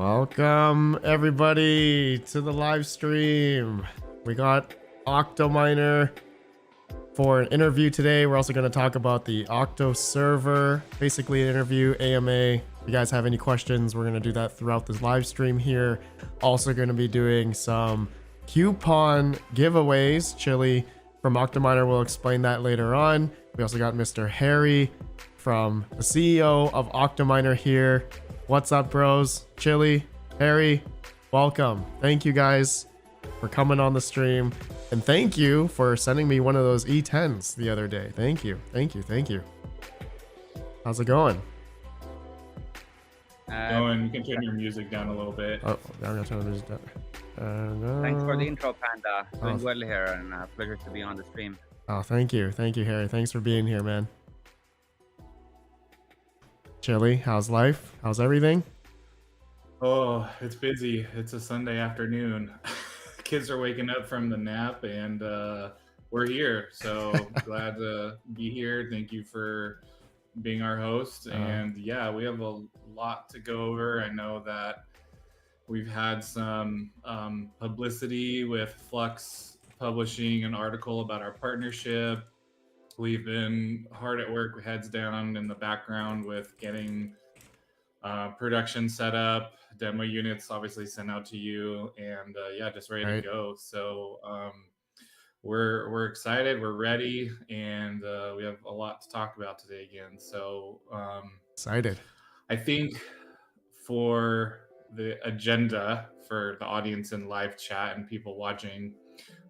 Welcome everybody to the live stream. We got Octominer for an interview today. We're also going to talk about the OctoServer, basically an interview AMA. If you guys have any questions, we're going to do that throughout this live stream here. Also going to be doing some coupon giveaways. Chili from Octominer will explain that later on. We also got Mr. Harry from the CEO of Octominer here. What's up, bros? Chili, Harry, welcome. Thank you guys for coming on the stream. And thank you for sending me one of those E10s the other day. Thank you. Thank you. Thank you. How's it going? Going. You can turn your music down a little bit. Oh, I'm going to turn the music down. Thanks for the intro, Panda. Doing well here, and pleasure to be on the stream. Oh, thank you. Thank you, Harry. Thanks for being here, man. Chili, how's life? How's everything? Oh, it's busy. It's a Sunday afternoon. Kids are waking up from the nap, and we're here. So glad to be here. Thank you for being our host. And yeah, we have a lot to go over. I know that we've had some publicity with Flux publishing an article about our partnership. We've been hard at work, heads down in the background with getting production set up, demo units obviously sent out to you, and yeah, just ready to go. So we're excited, we're ready, and we have a lot to talk about today again. So excited. I think for the agenda for the audience in live chat and people watching,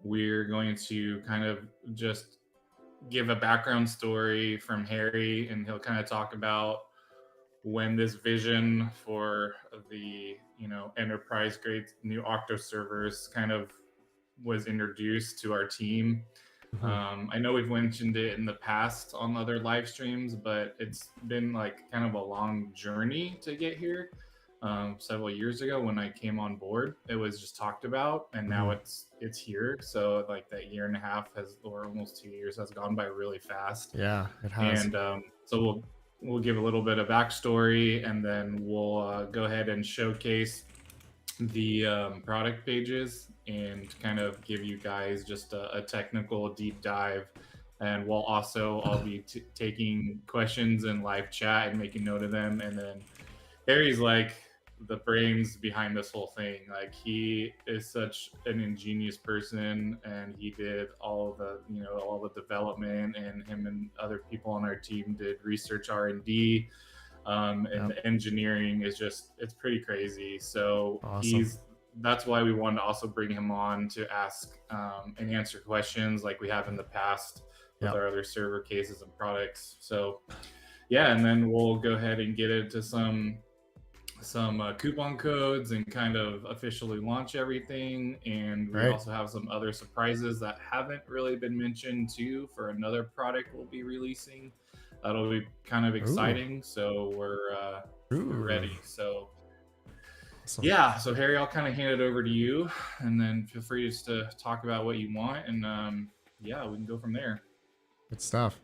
we're going to kind of just give a background story from Harry, and he'll kind of talk about when this vision for the enterprise grade new OctoServers kind of was introduced to our team. I know we've mentioned it in the past on other live streams, but it's been like kind of a long journey to get here. Several years ago when I came on board, it was just talked about, and now it's here. So like that year and a half or almost 2 years has gone by really fast. Yeah, it has. And so we'll give a little bit of backstory, and then we'll go ahead and showcase the product pages and kind of give you guys just a technical deep dive. And I'll be taking questions in live chat and making note of them. And then Harry's like the brains behind this whole thing. Like, he is such an ingenious person, and he did all the development, and him and other people on our team did research R&D, and the engineering is it's pretty crazy. So awesome. That's why we wanted to also bring him on to ask and answer questions like we have in the past with our other server cases and products. So yeah, and then we'll go ahead and get into some coupon codes and kind of officially launch everything. And we also have some other surprises that haven't really been mentioned too for another product we'll be releasing. That'll be kind of exciting. So we're ready. So awesome. Yeah, so Harry, I'll kind of hand it over to you, and then feel free just to talk about what you want, and yeah, we can go from there. Good stuff.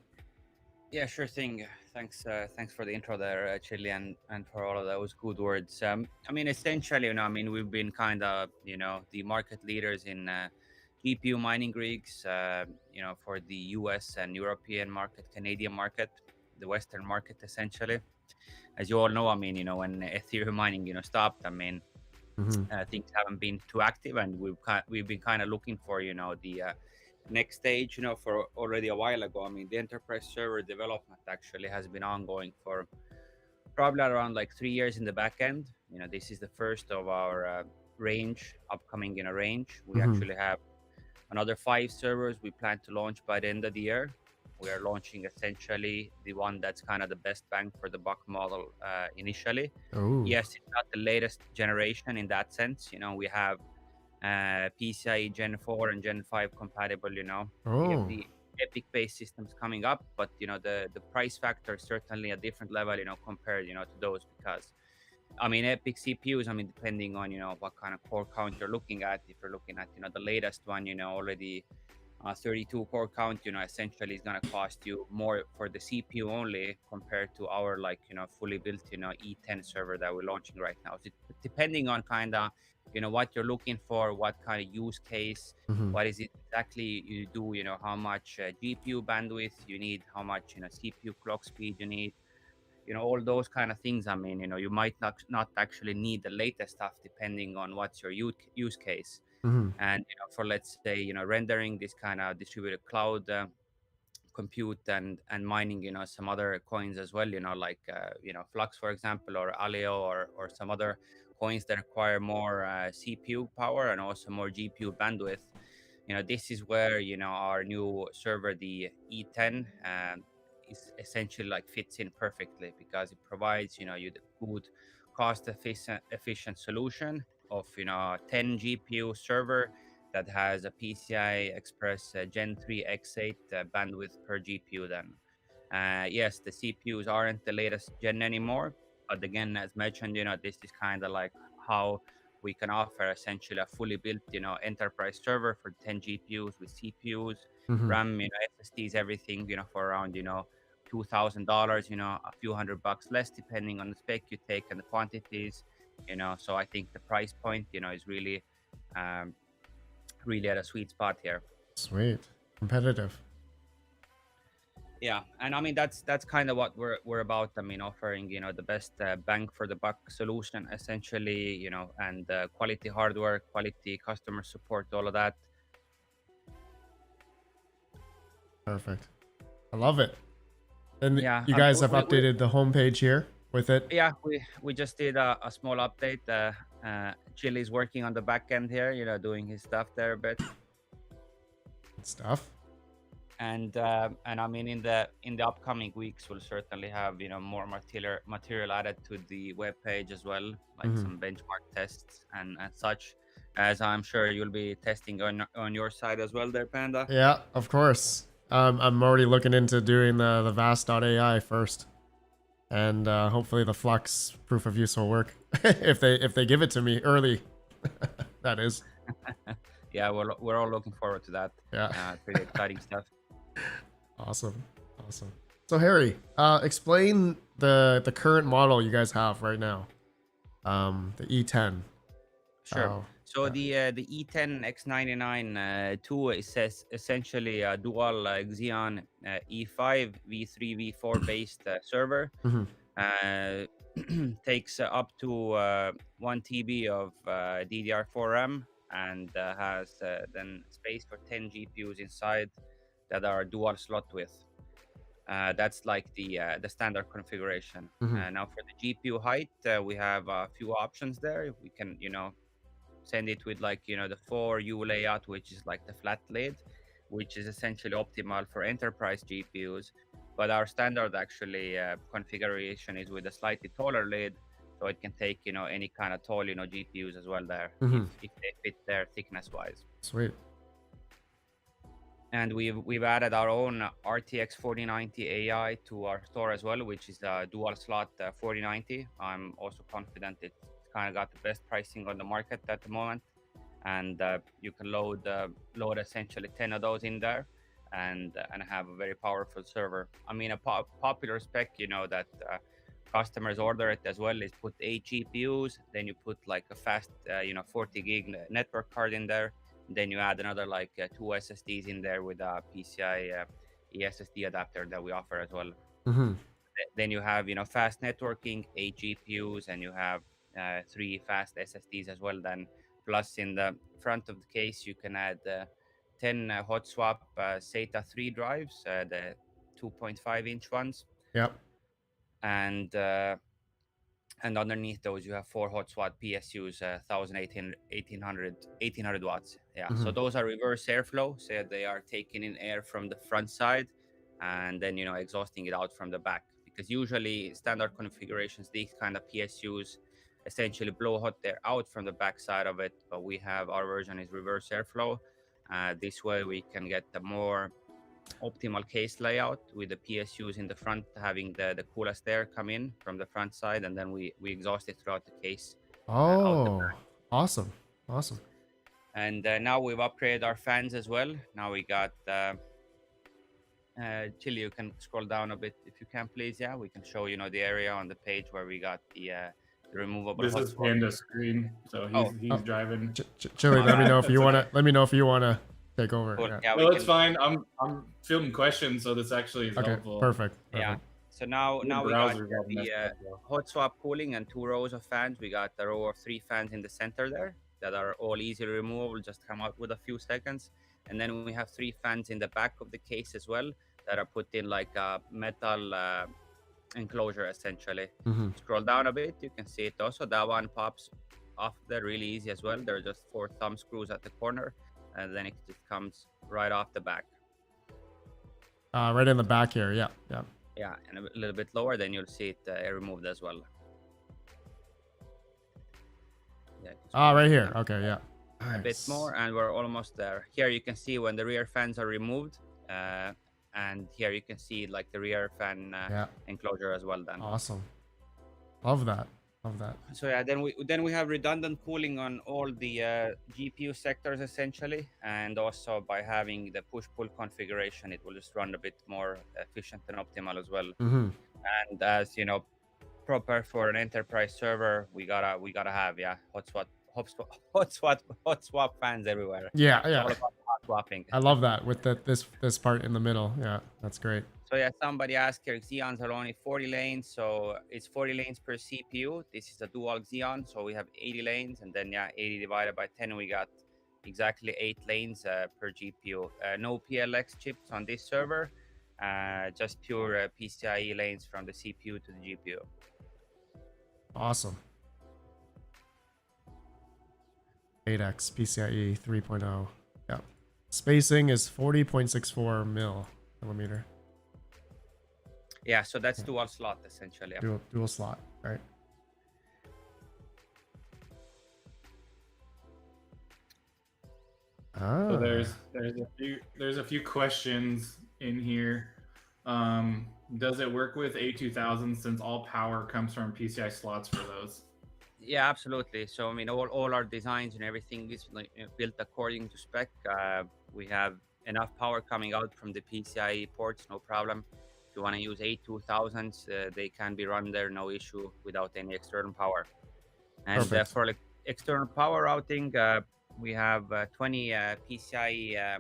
Yeah, sure thing. Thanks for the intro there, Chili, and for all of those good words. I mean, essentially, we've been kind of, the market leaders in GPU mining rigs, for the US and European market, Canadian market, the Western market, essentially. As you all know, when Ethereum mining, stopped, things haven't been too active, and we've been kind of looking for, the next stage, for already a while ago. The enterprise server development actually has been ongoing for probably around like 3 years in the back end. This is the first of our upcoming range. We actually have another 5 servers we plan to launch by the end of the year. We are launching essentially the one that's kind of the best bang for the buck model initially. Yes, it's not the latest generation in that sense. We have PCIe Gen 4 and Gen 5 compatible, we have the EPIC-based systems coming up, but the price factor is certainly a different level, compared, to those, because EPIC CPUs, depending on, what kind of core count you're looking at. If you're looking at, the latest one, already 32 core count, essentially is going to cost you more for the CPU only compared to our fully built, E10 server that we're launching right now. So depending on kind of, what you're looking for, what kind of use case, Hmm. what is it exactly you do, how much GPU bandwidth you need, how much, CPU clock speed you need, all those kind of things. I mean, you might not actually need the latest stuff depending on what's your use case. Hmm. And for, let's say, rendering this kind of distributed cloud compute and mining, some other coins as well, like Flux, for example, or Aleo, or some other coins that require more CPU power and also more GPU bandwidth. This is where our new server, the E10, is essentially like fits in perfectly, because it provides you the good cost efficient solution of 10 GPU server that has a PCI Express Gen 3 X8 bandwidth per GPU. Then yes, the CPUs aren't the latest gen anymore, but again, as mentioned, this is kind of like how we can offer essentially a fully built, enterprise server for 10 GPUs with CPUs, Hmm. RAM, SSDs, everything, for around, $2,000, a few $100 less depending on the spec you take and the quantities, So I think the price point, is really, um, really at a sweet spot here. Sweet. Competitive. Yeah, and I mean that's kind of what we're about. I mean, offering the best bang for the buck solution, essentially, and quality hardware, quality customer support, all of that. Perfect. I love it. And Yeah, you I mean, guys have updated the homepage here with it. yeah, we just did a small update. Chili's working on the back end here, doing his stuff there a bit. Stuff. And I mean, in the upcoming weeks, we'll certainly have more material added to the web page as well, like Hmm. some benchmark tests and such, as I'm sure you'll be testing on your side as well there, Panda. Yeah, of course. I'm already looking into doing the vast.ai first, and hopefully the Flux proof of use will work if they give it to me early. That is. Yeah, we're all looking forward to that. Yeah. Pretty exciting stuff. Awesome. Awesome. So Harry, explain the current model you guys have right now. The E10. Sure. Oh, So yeah. the E10 X99 2 is essentially a dual Xeon E5 V3 V4 based server. Hmm. Uh, takes up to 1 TB of DDR4 RAM, and has then space for 10 GPUs inside that are dual slot width. That's like the standard configuration. Hmm. Now for the GPU height, we have a few options there. We can send it with like the 4U layout, which is like the flat lid, which is essentially optimal for enterprise GPUs. But our standard actually configuration is with a slightly taller lid, so it can take any kind of tall GPUs as well there, Hmm. if they fit there thickness wise. Sweet. And we've added our own RTX 4090 AI to our store as well, which is a dual slot 4090. I'm also confident it's kind of got the best pricing on the market at the moment, and you can load essentially 10 of those in there, and have a very powerful server. I mean, a popular spec that customers order it as well is put 8 GPUs, then you put like a fast 40 gig network card in there, then you add another like 2 SSDs in there with a PCI eSSD adapter that we offer as well. Hmm. Then you have fast networking, 8 GPUs, and you have 3 fast SSDs as well. Then plus in the front of the case you can add 10 hot swap SATA 3 drives, the 2.5-inch ones, Yep. and underneath those you have 4 hot swap PSUs, 1800 watts. Yeah, Hmm. so those are reverse airflow, so they are taking in air from the front side and then exhausting it out from the back, because usually standard configurations, these kind of PSUs essentially blow hot air out from the back side of it, but we have our version is reverse airflow. This way we can get the more optimal case layout with the PSUs in the front having the coolest air come in from the front side, and then we exhaust it throughout the case out the Oh, back. awesome. Awesome. And now we've upgraded our fans as well. Now we got Chili, you can scroll down a bit if you can, please. Yeah, we can show the area on the page where we got the removable This hot is swap. Panda screen, so Oh, he's driving. Chili, my let me bad. know if you That's wanna. okay. Let me know if you wanna take over. Cool. Yeah. Yeah, we No, it's can. fine. I'm fielding questions, so this actually is Okay. helpful. Perfect. Yeah. Perfect. So now Your we got browser's all messed the up, though. hot swap cooling and 2 rows of fans. We got a row of 3 fans in the center there that are all easy removable, just come out with a few seconds. And then we have 3 fans in the back of the case as well that are put in like a metal enclosure essentially. Mm-hmm. Scroll down a bit, you can see it also. That one pops off there really easy as well. There are just 4 thumb screws at the corner, and then it just comes right off the back. Right in the back here. Yeah. Yeah. Yeah, and a little bit lower, then you'll see it removed as well. Yeah, Right here. Okay. Yeah. a bit more, and we're almost there. Here you can see when the rear fans are removed, and here you can see like the rear fan enclosure as well. Then awesome. Love that. Love that. So yeah, then we have redundant cooling on all the GPU sectors essentially, and also by having the push-pull configuration, it will just run a bit more efficient and optimal as well. Mm-hmm. And as you know, proper for an enterprise server, we gotta have hot swap fans everywhere. Yeah. It's Yeah. all about hot swapping. I love that with this part in the middle. Yeah, that's great. So yeah, somebody asked here, Xeons are only 40 lanes, so it's 40 lanes per CPU. This is a dual Xeon, so we have 80 lanes, and then 80 divided by 10, we got exactly 8 lanes per GPU. No PLX chips on this server, just pure PCIe lanes from the CPU to the GPU. Awesome. 8x PCIe 3.0. Yeah. Spacing is 40.64 millimeter. Yeah, so that's dual slot essentially. Dual slot, right? So there's a few questions in here. Does it work with A2000 since all power comes from PCI slots for those? Yeah, absolutely. So I mean, all our designs and everything is built according to spec. We have enough power coming out from the PCIe ports, no problem. If you want to use A2000s, they can be run there, no issue, without any external power. And for like external power routing, we have 20 PCIe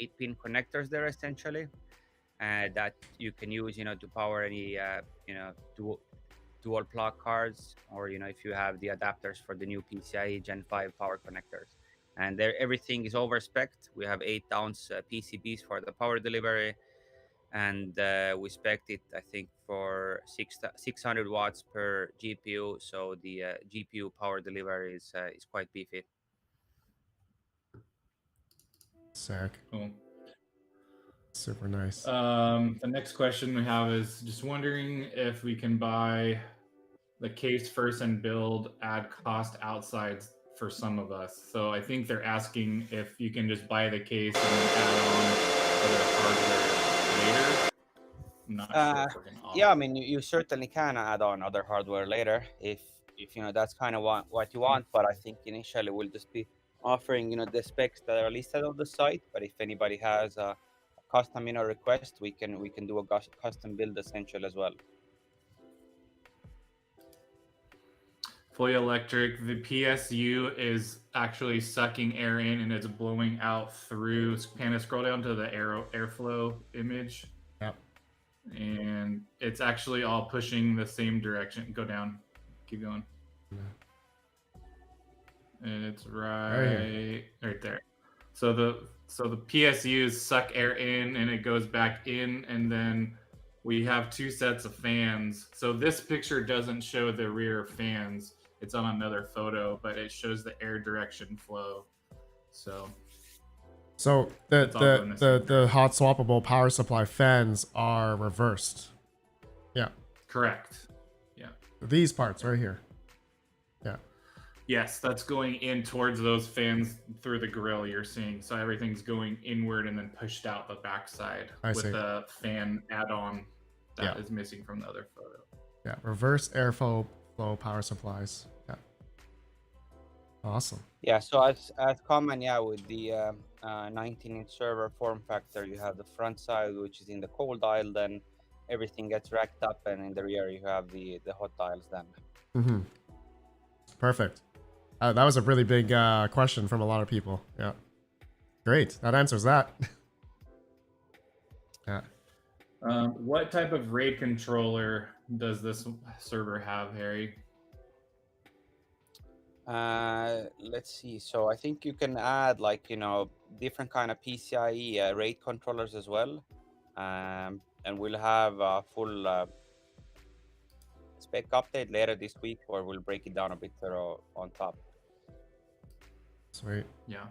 8-pin connectors there essentially, that you can use, to power any, dual plug cards, or if you have the adapters for the new PCIe Gen 5 power connectors. And there, everything is over spec'd. We have 8-ounce PCBs for the power delivery, and we spec'd it, I think, for 600 watts per GPU. So the GPU power delivery is quite beefy. Sick. Cool. Super nice. The next question we have is just wondering if we can buy the case first and build add cost outside for some of us. So I think they're asking if you can just buy the case and then add on other hardware later. I'm not sure if we're gonna offer. Yeah, I mean, you certainly can add on other hardware later if that's kind of what you want. But I think initially we'll just be offering the specs that are listed on the site. But if anybody has a custom request, we can do a custom build essential as well. Fully electric, the PSU is actually sucking air in and it's blowing out through. Panda, scroll down to the airflow image. Yep. And it's actually all pushing the same direction. Go down. Keep going. And it's right there. So the PSUs suck air in and it goes back in, and then we have 2 sets of fans. So this picture doesn't show the rear fans. It's on another photo, but it shows the air direction flow. So the hot swappable power supply fans are reversed. Yeah. Correct. Yeah. These parts right here. Yeah. Yes, that's going in towards those fans through the grill you're seeing. So everything's going inward and then pushed out the backside with the fan add-on that is missing from the other photo. Yeah, reverse airflow power supplies. Yeah. Awesome. Yeah, so as common, yeah, with the 19-inch server form factor, you have the front side, which is in the cold aisle, then everything gets racked up, and in the rear you have the hot aisles then. Mm-hmm. Perfect. That was a really big question from a lot of people. Yeah. Great. That answers that. Yeah. What type of RAID controller does this server have, Harry? Let's see. So I think you can add like, different kind of PCIe RAID controllers as well. And we'll have a full spec update later this week, or we'll break it down a bit on top. Sweet. Yeah.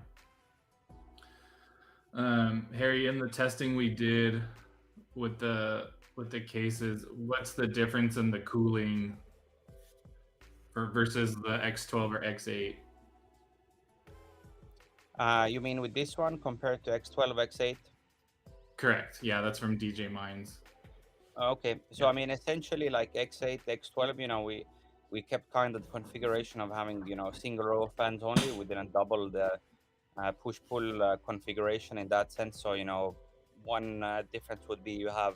Harry, in the testing we did with the cases, what's the difference in the cooling versus the X12 or X8? You mean with this one compared to X12, X8? Correct. Yeah, that's from DJ Mines. Okay, so Yeah. I mean, essentially like X8, X12, we kept kind of the configuration of having, single row fans only. We didn't double the push-pull configuration in that sense. So, one difference would be you have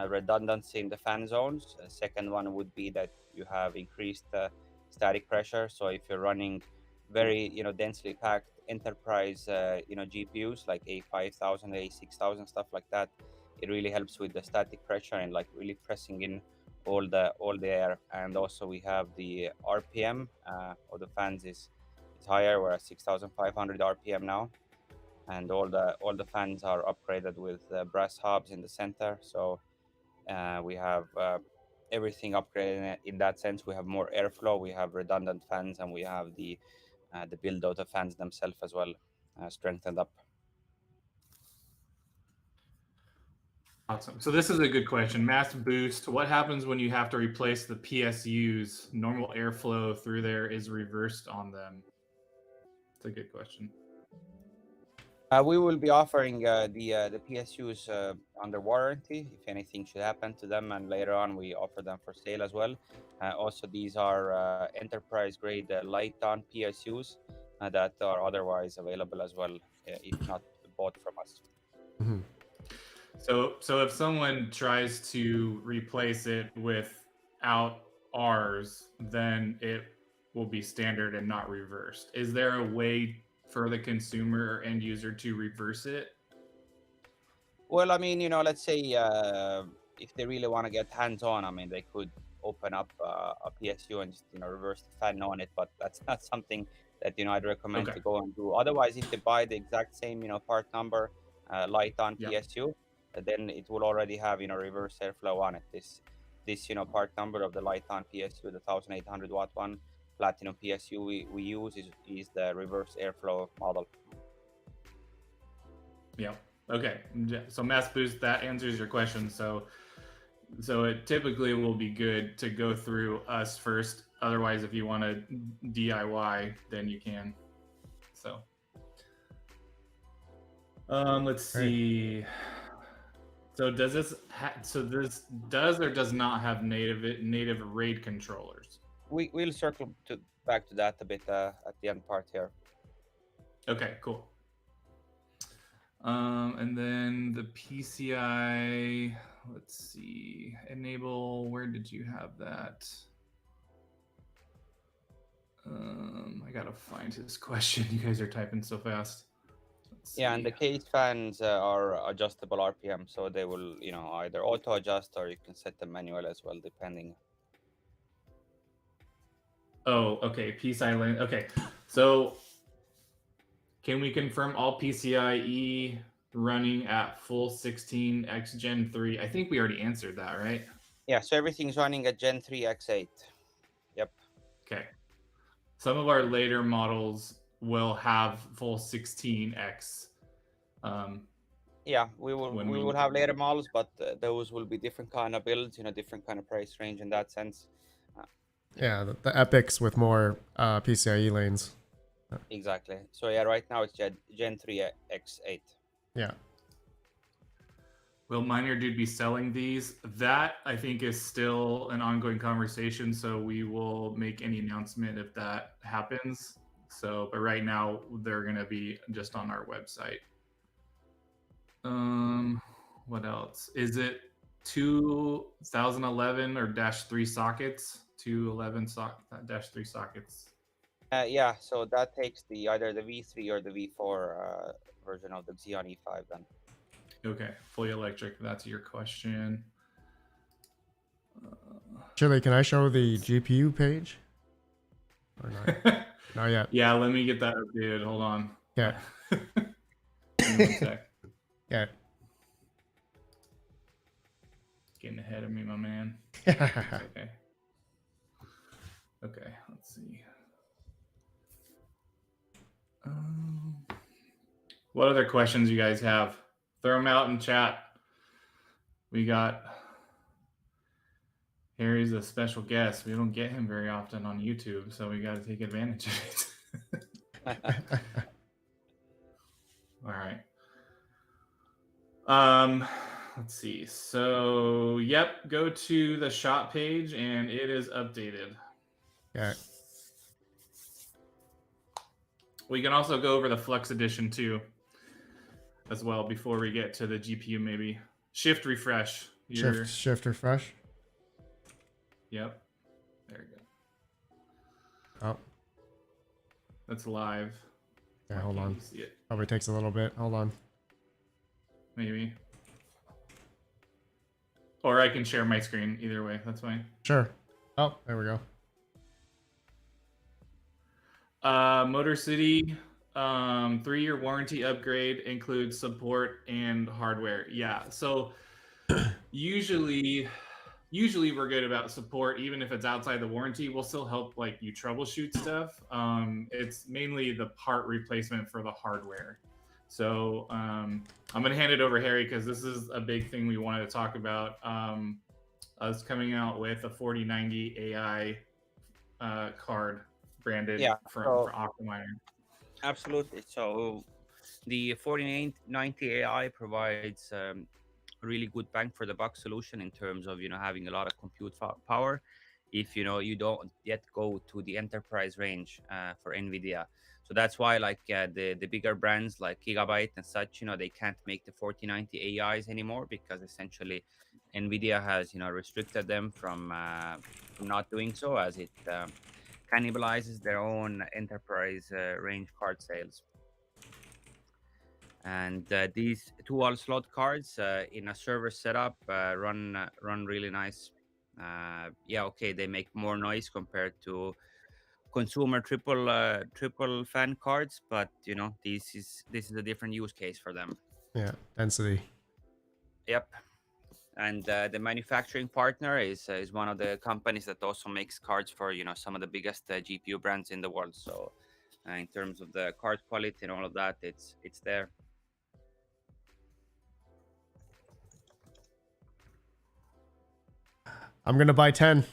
redundancy in the fan zones. Second one would be that you have increased static pressure. So if you're running very, densely packed enterprise, GPUs like A5000, A6000, stuff like that, it really helps with the static pressure and like really pressing in all the air. And also we have the RPM of the fans is higher. We're at 6,500 RPM now, and all the fans are upgraded with brass hubs in the center. So we have everything upgraded in that sense. We have more airflow, we have redundant fans, and we have the build out of fans themselves as well, strengthened up. Awesome. So this is a good question. Mass boost. What happens when you have to replace the PSUs? Normal airflow through there is reversed on them. It's a good question. We will be offering the PSUs under warranty if anything should happen to them, and later on we offer them for sale as well. Also, these are enterprise grade light on PSUs that are otherwise available as well, if not bought from us. Mm-hmm. So if someone tries to replace it without ours, then it will be standard and not reversed. Is there a way for the consumer or end user to reverse it? Well, I mean, let's say if they really want to get hands-on, I mean, they could open up a PSU and just reverse the fan on it, but that's not something that I'd recommend Okay. to go and do. Otherwise, if they buy the exact same part number light on Yeah. PSU, then it will already have reverse airflow on it. This part number of the light on PSU, the 1800 watt one platinum PSU we use is the reverse airflow model. Yeah. Okay. So mass boost, that answers your question. So it typically will be good to go through us first. Otherwise, if you want to DIY, then you can. So let's see. So does this this does or does not have native RAID controllers? We'll circle back to that a bit at the end part here. Okay, cool. And then the PCI, let's see, enable, where did you have that? I gotta find his question. You guys are typing so fast. Yeah, and the case fans are adjustable RPM, so they will, either auto adjust or you can set them manual as well, depending. Oh, okay, PCI lane. Okay, so can we confirm all PCIe running at full 16x Gen 3? I think we already answered that, right? Yeah, so everything's running at Gen 3 X8. Yep. Okay. Some of our later models will have full 16x. Yeah, we will have later models, but those will be different kind of builds, different kind of price range in that sense. Yeah, the epics with more PCIe lanes. Exactly. So yeah, right now it's Gen 3 X8. Yeah. Will Miner Dude be selling these? That I think is still an ongoing conversation, so we will make any announcement if that happens. So, but right now they're going to be just on our website. What else? Is it 2011 or -3 sockets? 3 sockets. Yeah, so that takes the either the V3 or the V4 version of the Xeon E5 then. Okay, fully electric. That's your question. Chili, can I show the GPU page? Or not? Not yet. Yeah, let me get that updated. Hold on. Yeah. Give me 1 sec. Yeah. Getting ahead of me, my man. Yeah. Okay. Okay, let's see. What other questions you guys have? Throw them out in chat. We got Harry's a special guest. We don't get him very often on YouTube, so we got to take advantage of it. All right. Let's see. So, yep, go to the shop page and it is updated. Yeah. We can also go over the Flux edition too, as well, before we get to the GPU. Maybe shift refresh. Shift refresh. Yep. There you go. Oh. That's live. Yeah, hold on. See it? Probably takes a little bit. Hold on. Maybe. Or I can share my screen. Either way, that's fine. Sure. Oh, there we go. Motor City, 3-year warranty upgrade includes support and hardware. Yeah, so usually we're good about support, even if it's outside the warranty. We'll still help like you troubleshoot stuff. It's mainly the part replacement for the hardware. So I'm gonna hand it over Harry because this is a big thing we wanted to talk about. Us coming out with a 4090 AI card branded from Octominer. Absolutely. So the 4090 AI provides really good bang for the buck solution in terms of having a lot of compute power if you don't yet go to the enterprise range for NVIDIA. So that's why the bigger brands like Gigabyte and such, they can't make the 4090 AIs anymore because essentially NVIDIA has restricted them from not doing so, as it cannibalizes their own enterprise range card sales. And these dual slot cards in a server setup run really nice. Okay, they make more noise compared to consumer triple fan cards, but this is a different use case for them. Yeah, density. Yep. And the manufacturing partner is one of the companies that also makes cards for some of the biggest GPU brands in the world. So in terms of the card quality and all of that, it's there. I'm gonna buy 10.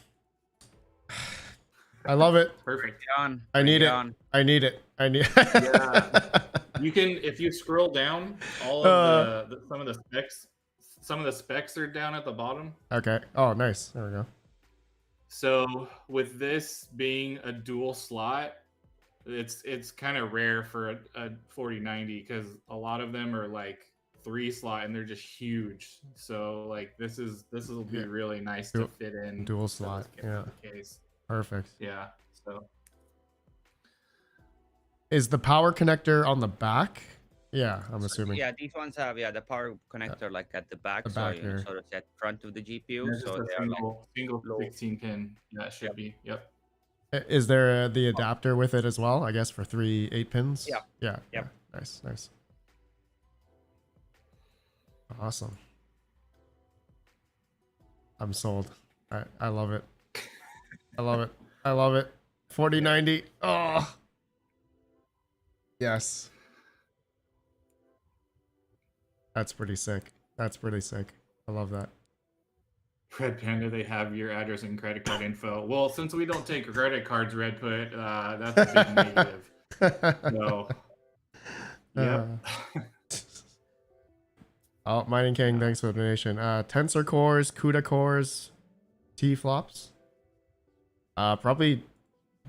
I love it. Perfect. I need it. I need it. I need. Yeah. You can, if you scroll down, all of some of the specs are down at the bottom. Okay. Oh, nice. There we go. So with this being a dual slot, it's kind of rare for a 4090 because a lot of them are like 3 slot and they're just huge. So like this will be really nice to fit in dual slot. Yeah. Case. Perfect. Yeah. So is the power connector on the back? Yeah, I'm assuming. Yeah, these ones have the power connector like at the back, back so sort of at front of the GPU. So a they single 16 pin. That should be. Yep. Is there the adapter with it as well? I guess for 3 8 pins. Yeah. Yeah. Yep. Yeah. Nice. Awesome. I'm sold. I love it. I love it. I love it. 4090. Oh. Yes. That's pretty sick. That's pretty sick. I love that. Red Panda, they have your address and credit card info. Well, since we don't take credit cards, Red put, that's a big negative. So, yep. Oh, Mining King, thanks for the donation. Tensor cores, CUDA cores, T flops. Probably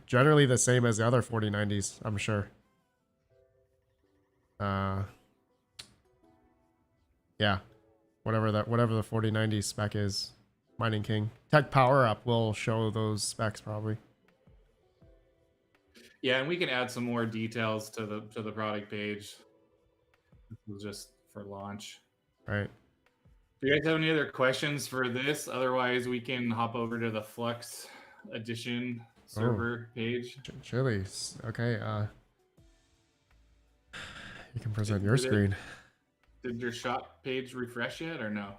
generally the same as the other 4090s, I'm sure. Yeah, whatever the 4090 spec is. Mining King Tech Power Up will show those specs probably. Yeah, and we can add some more details to the product page. This was just for launch. Right. Do you guys have any other questions for this? Otherwise, we can hop over to the Flux edition server page. Chili's. Okay. You can present your screen. Did your shop page refresh yet or no?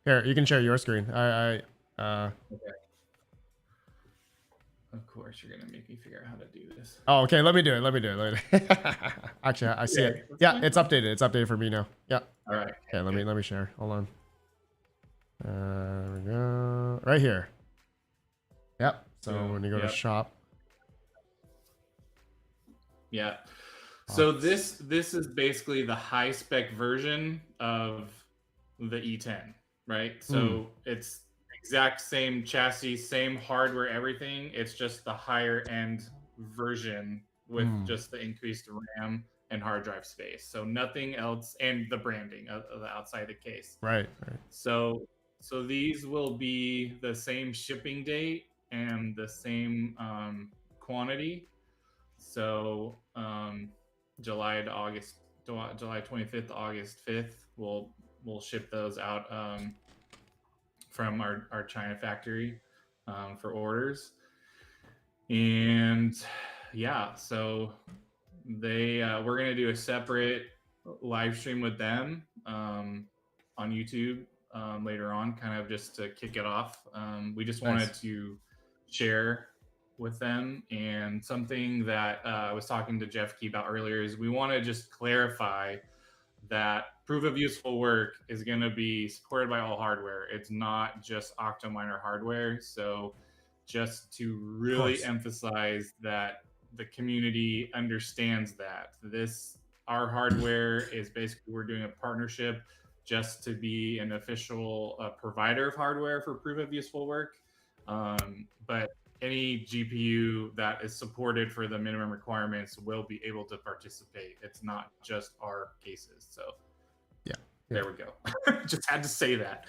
Here, you can share your screen. Okay. Of course, you're gonna make me figure out how to do this. Oh, okay. Let me do it. Actually, I see it. Yeah, it's updated. It's updated for me now. Yeah. All right. Okay, let me share. Hold on. There we go. Right here. Yep. So when you go to shop. Yeah. So this is basically the high spec version of the E10, right? So it's exact same chassis, same hardware, everything. It's just the higher end version with just the increased RAM and hard drive space. So nothing else, and the branding of the outside the case. Right. So these will be the same shipping date and the same quantity. So July 25th to August 5th, we'll ship those out from our China factory for orders. And yeah, so we're gonna do a separate live stream with them on YouTube later on, kind of just to kick it off. We just wanted to share with them, and something that I was talking to Jeff Key about earlier is we want to just clarify that proof of useful work is going to be supported by all hardware. It's not just Octominer hardware. So just to really emphasize that the community understands that our hardware is basically, we're doing a partnership just to be an official provider of hardware for proof of useful work. But any GPU that is supported for the minimum requirements will be able to participate. It's not just our cases. So there we go. Just had to say that.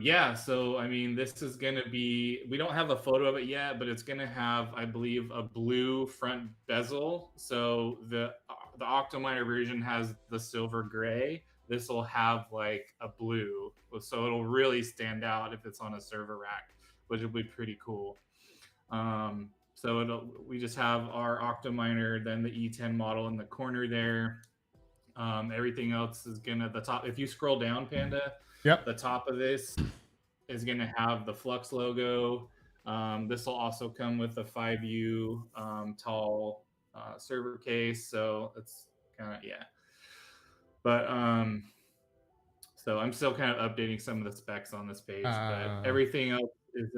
Yeah. So I mean, this is going to be, we don't have a photo of it yet, but it's going to have, I believe, a blue front bezel. So the Octominer version has the silver gray. This will have like a blue, so it'll really stand out if it's on a server rack, which will be pretty cool. So we just have our Octominer, then the E10 model in the corner there. Everything else is gonna, the top, if you scroll down, Panda, the top of this is gonna have the Flux logo. This will also come with a 5U tall server case, so it's kind of, but so I'm still kind of updating some of the specs on this page, but everything else is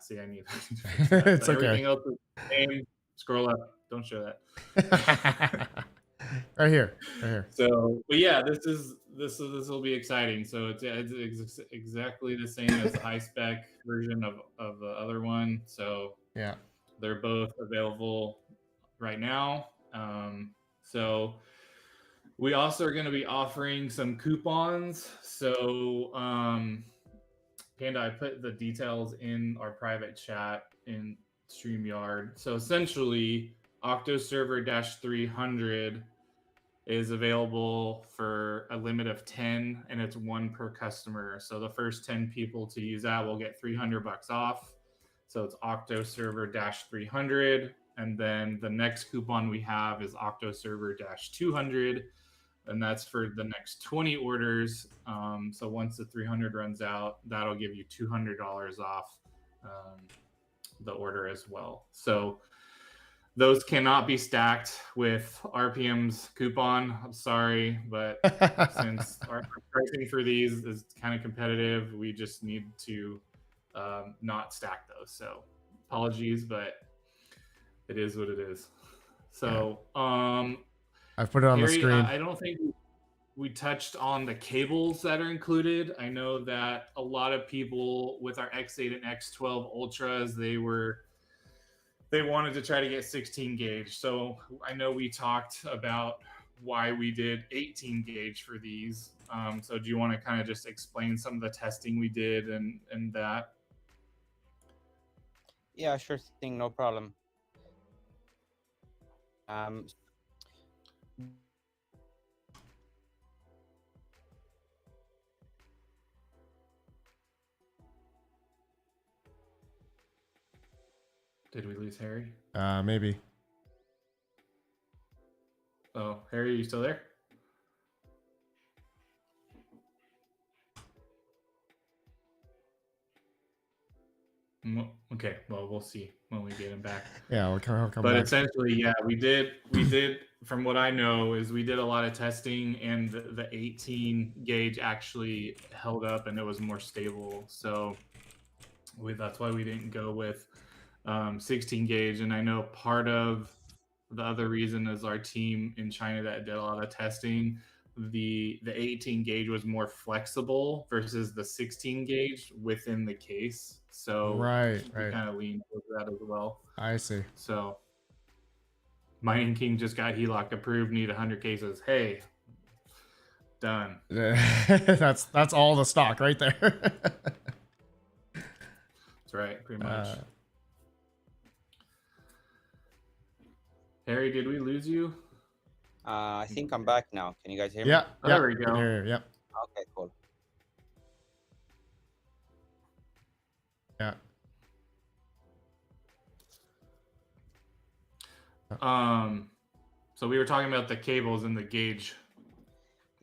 see, I need to fix that. It's okay. Everything else is the same. Scroll up, don't show that. right here. So, but yeah, this will be exciting. So it's exactly the same as the high spec version of the other one. So they're both available right now. So we also are going to be offering some coupons. So Panda, I put the details in our private chat in StreamYard. So essentially, OctoServer-300 is available for a limit of 10, and it's one per customer. So the first 10 people to use that will get $300 off. So it's OctoServer-300, and then the next coupon we have is OctoServer-200, and that's for the next 20 orders. So once the 300 runs out, that'll give you $200 off the order as well. So those cannot be stacked with RPM's coupon. I'm sorry, but since our pricing for these is kind of competitive, we just need to not stack those. So apologies, but it is what it is. So I put it on Harry, the screen. I don't think we touched on the cables that are included. I know that a lot of people with our X8 and X12 Ultras, they wanted to try to get 16 gauge. So I know we talked about why we did 18 gauge for these. So do you want to kind of just explain some of the testing we did and that? Yeah, sure thing, no problem. Did we lose Harry? Maybe. Oh, Harry, are you still there? Okay, well, we'll see when we get him back. Yeah, we'll come But back. essentially, yeah, we did. From what I know, is we did a lot of testing, and the 18 gauge actually held up, and it was more stable. So that's why we didn't go with 16 gauge. And I know part of the other reason is our team in China that did a lot of testing. The 18 gauge was more flexible versus the 16 gauge within the case. So Right. we kind of leaned towards that as well. I see. So Mining King just got HELOC approved, need 100 cases. Hey, done. That's all the stock right there. That's right, pretty much. Harry, did we lose you? I think I'm back now. Can you guys hear me? Yeah. Oh, there we go. Yep. Okay, cool. Yeah. So we were talking about the cables and the gauge.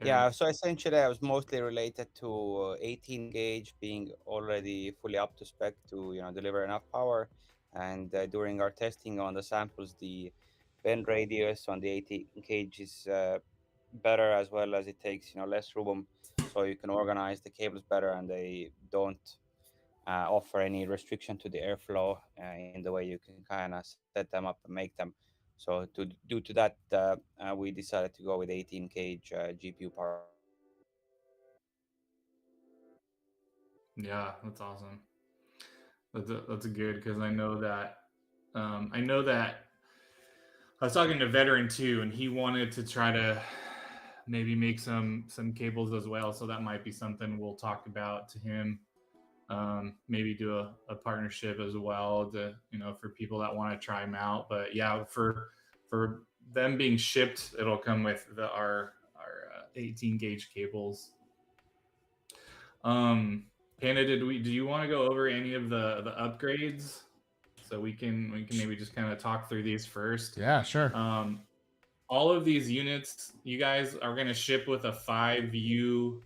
Yeah, so essentially I was mostly related to 18 gauge being already fully up to spec to deliver enough power, and during our testing on the samples, the bend radius on the 18 gauge is better, as well as it takes less room, so you can organize the cables better, and they don't offer any restriction to the airflow in the way you can kind of set them up and make them. So due to that, we decided to go with 18 gauge GPU power. Yeah, that's awesome. That's good, because I know that I was talking to Veteran too, and he wanted to try to maybe make some cables as well. So that might be something we'll talk about to him. Maybe do a partnership as well to for people that want to try them out. But yeah, for them being shipped, it'll come with our 18 gauge cables. Panda, do you want to go over any of the upgrades? So we can maybe just kind of talk through these first. Yeah, sure. All of these units, you guys are going to ship with a 5U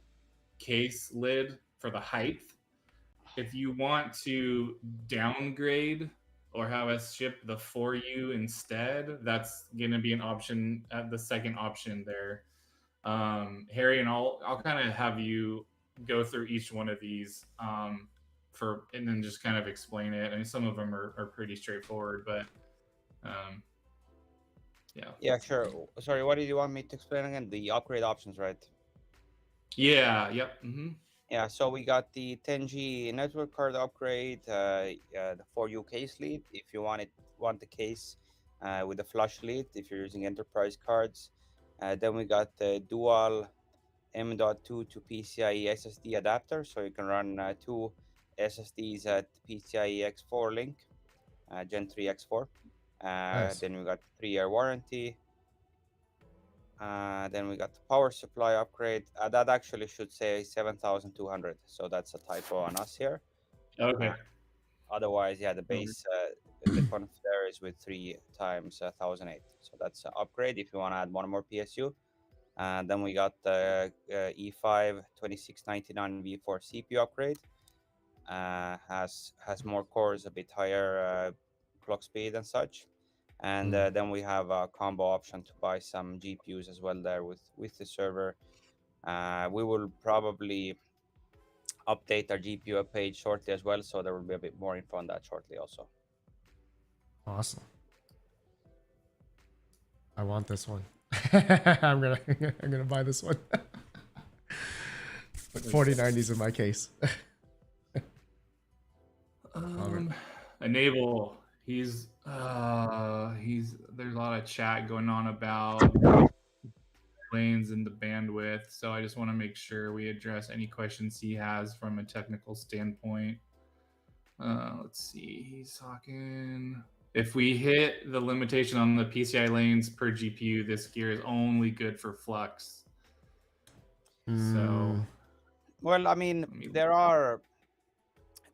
case lid for the height. If you want to downgrade or have us ship the 4U instead, that's going to be an option at the second option there. Harry, and I'll kind of have you go through each one of these and then just kind of explain it. I mean, some of them are pretty straightforward, but yeah. Yeah, sure. Sorry, what did you want me to explain again? The upgrade options, right? Yeah. Yep. Mm-hmm. Yeah, so we got the 10G network card upgrade, the 4U case lead if you want the case with the flush lead if you're using enterprise cards. Then we got the dual M.2 to PCIe SSD adapter, so you can run two SSDs at PCIe X4 link, Gen 3 X4. Nice. Then we got 3-year warranty. Then we got the power supply upgrade. That actually should say 7,200, so that's a typo on us here. Okay. Otherwise, yeah, the base, the conf there is with 3 times 1,008. So that's an upgrade if you want to add one more PSU. And then we got the E5 2699 V4 CPU upgrade. Has more cores, a bit higher clock speed and such. And then we have a combo option to buy some GPUs as well there with the server. We will probably update our GPU page shortly as well, so there will be a bit more info on that shortly also. Awesome. I want this one. I'm gonna I'm gonna buy this one. Like 4090s in my case. Um, Enable. He's there's a lot of chat going on about lanes and the bandwidth, so I just want to make sure we address any questions he has from a technical standpoint. Let's see. He's talking. If we hit the limitation on the PCI lanes per GPU, this gear is only good for Flux. So, well, I mean, there are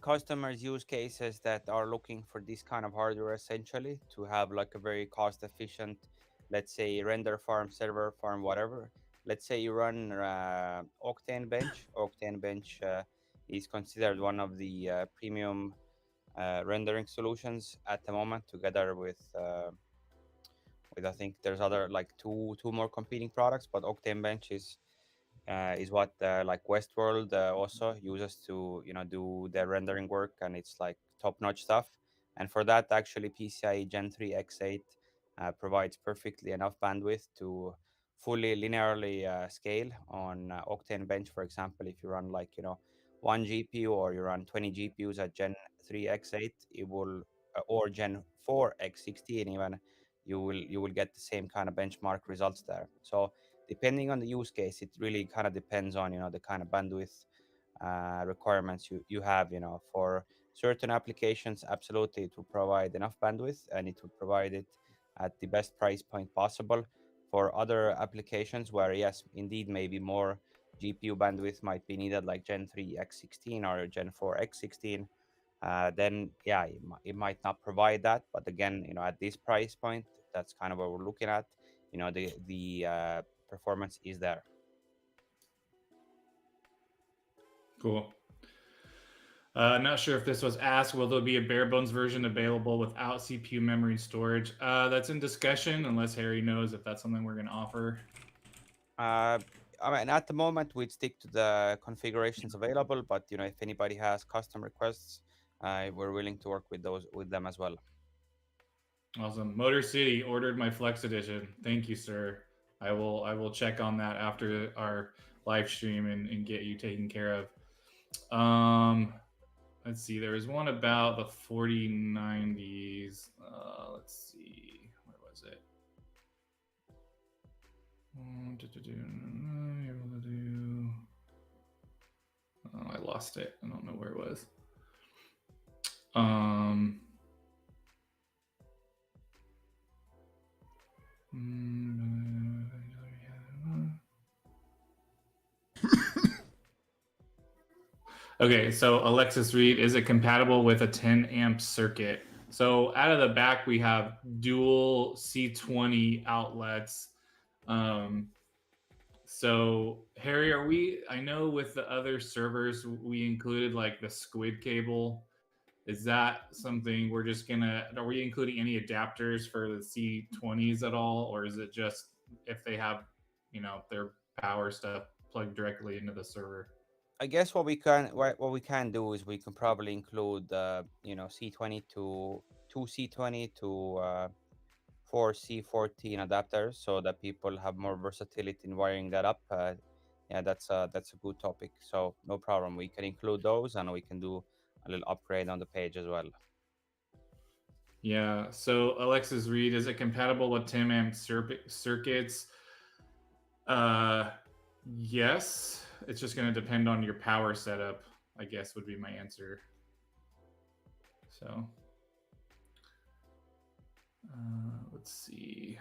customers use cases that are looking for this kind of hardware essentially to have like a very cost efficient, let's say render farm, server farm, whatever. Let's say you run Octane Bench. Octane Bench is considered one of the premium rendering solutions at the moment, together with I think there's other like two more competing products, but Octane Bench is what like Westworld also uses to do their rendering work, and it's like top notch stuff. And for that, actually, PCIe Gen 3 X8 provides perfectly enough bandwidth to fully linearly scale on Octane Bench. For example, if you run like one GPU, or you run 20 GPUs at Gen 3 X8, it will or Gen 4 X16 even, you will get the same kind of benchmark results there. So depending on the use case, it really kind of depends on the kind of bandwidth requirements you have. For certain applications, absolutely it will provide enough bandwidth, and it will provide it at the best price point possible. For other applications where, yes, indeed, maybe more GPU bandwidth might be needed, like Gen 3 X16 or Gen 4 X16, then yeah, it might not provide that. But again, at this price point, that's kind of what we're looking at. The performance is there. cool. Not sure if this was asked. Will there be a bare bones version available without CPU memory and storage? That's in discussion, unless Harry knows if that's something we're going to offer. Uh, I mean, at the moment, we'd stick to the configurations available, but if anybody has custom requests, we're willing to work with them as well. Awesome. Motor City ordered my Flex Edition. Thank you, sir. I will check on that after our live stream and get you taken care of. Let's see. There was one about the 4090s. Let's see. Where was it? Oh, I lost it. I don't know where it was. Okay, so Alexis Reed, is it compatible with a 10 amp circuit? So out of the back, we have dual C20 outlets. So Harry, I know with the other servers, we included like the squid cable. Is that something are we including any adapters for the C20s at all? Or is it just if they have, their power stuff plugged directly into the server? I guess what we can do is we can probably include C20 to two C20 to four C14 adapters, so that people have more versatility in wiring that up. Yeah, that's a good topic. So no problem. We can include those, and we can do a little upgrade on the page as well. Yeah. So Alexis Reed, is it compatible with 10 amp circuits? Yes. It's just going to depend on your power setup, I guess would be my answer. So let's see.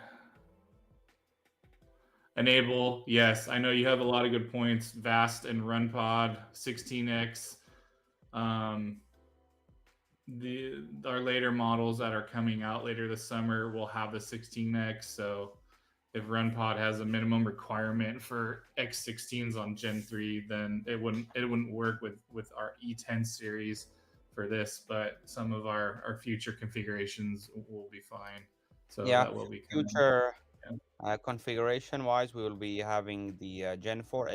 Enable, yes. I know you have a lot of good points. Vast and RunPod, 16x. Our later models that are coming out later this summer will have the 16x. So if RunPod has a minimum requirement for X16s on Gen 3, then it wouldn't work with our E10 series for this, but some of our future configurations will be fine. So Yeah, that will be coming. future configuration wise, we will be having the Gen 4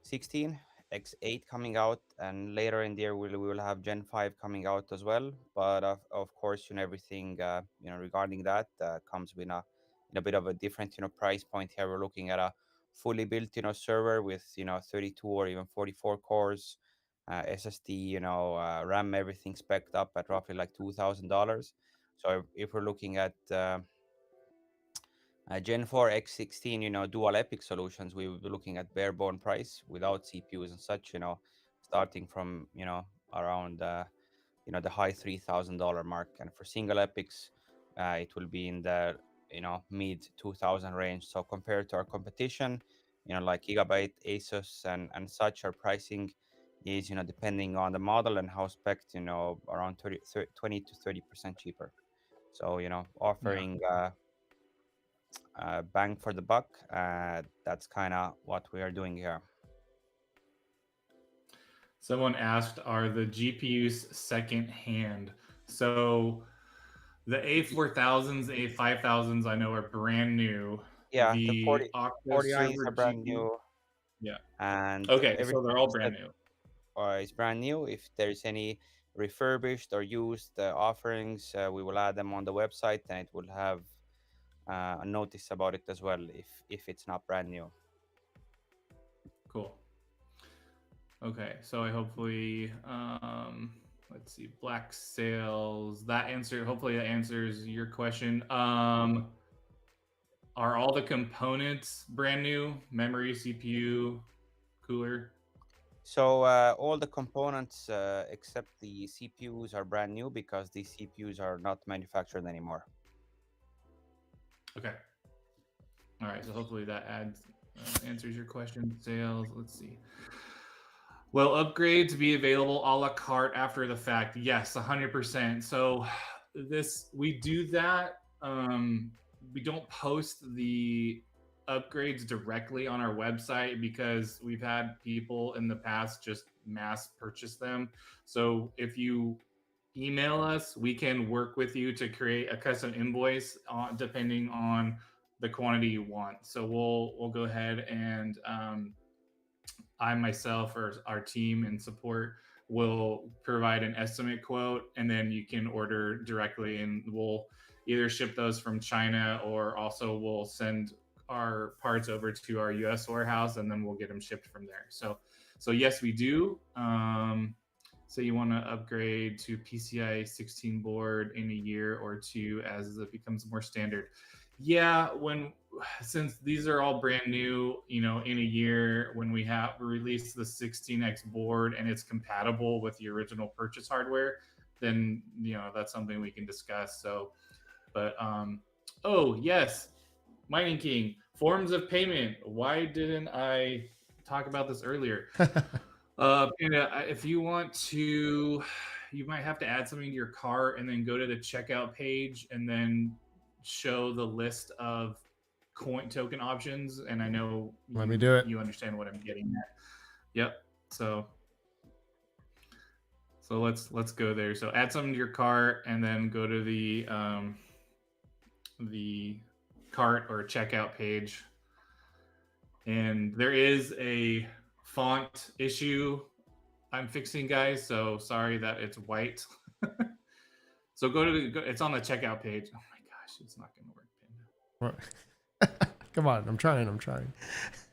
X16, X8 coming out, and later in the year we will have Gen 5 coming out as well. But of course, everything regarding that comes with a in a bit of a different, price point here. We're looking at a fully built, server with, 32 or even 44 cores, SSD, RAM, everything spec'd up at roughly like $2,000. So if we're looking at Gen 4 X16, dual epic solutions, we will be looking at bare bone price without CPUs and such, starting from, around, the high $3,000 mark. And for single epics, it will be in the, mid 2000 range. So compared to our competition, like Gigabyte, Asus, and such, our pricing is, depending on the model and how spec, around 20 to 30% cheaper. So, offering bang for the buck. That's kind of what we are doing here. Someone asked, are the GPUs second hand? So the A4000s, A5000s, I know are brand new. Yeah, the The 49s OctoServer are brand GPU, new, yeah. and Okay, so everything they're all else brand that new. is brand new. If there's any refurbished or used offerings, we will add them on the website, and it will have a notice about it as well if it's not brand new. Cool. Okay, so I hopefully let's see, Black Sails. Hopefully that answers your question. Are all the components brand new? Memory, CPU, cooler? So all the components except the CPUs are brand new because the CPUs are not manufactured anymore. Okay. All right, so hopefully that answers your question. Sales, let's see. Will upgrades be available a la carte after the fact? Yes, 100%. So we do that. We don't post the upgrades directly on our website because we've had people in the past just mass purchase them. So if you email us, we can work with you to create a custom invoice depending on the quantity you want. So we'll go ahead and I myself or our team and support will provide an estimate quote, and then you can order directly, and we'll either ship those from China or also we'll send our parts over to our US warehouse and then we'll get them shipped from there. So yes, we do. So you want to upgrade to PCI 16 board in a year or two as it becomes more standard. Yeah, since these are all brand new, in a year when we have released the 16X board and it's compatible with the original purchase hardware, then that's something we can discuss. So, but oh yes, Mining King, forms of payment. Why didn't I talk about this earlier? If you want to, you might have to add something to your cart and then go to the checkout page and then show the list of coin token options. And I know Let me do it. You understand what I'm getting at. Yep. So let's go there. So add something to your cart and then go to the cart or checkout page. And there is a font issue I'm fixing, guys. So sorry that it's white. So it's on the checkout page. Oh my gosh, it's not going to work, Panda. Come on, I'm trying.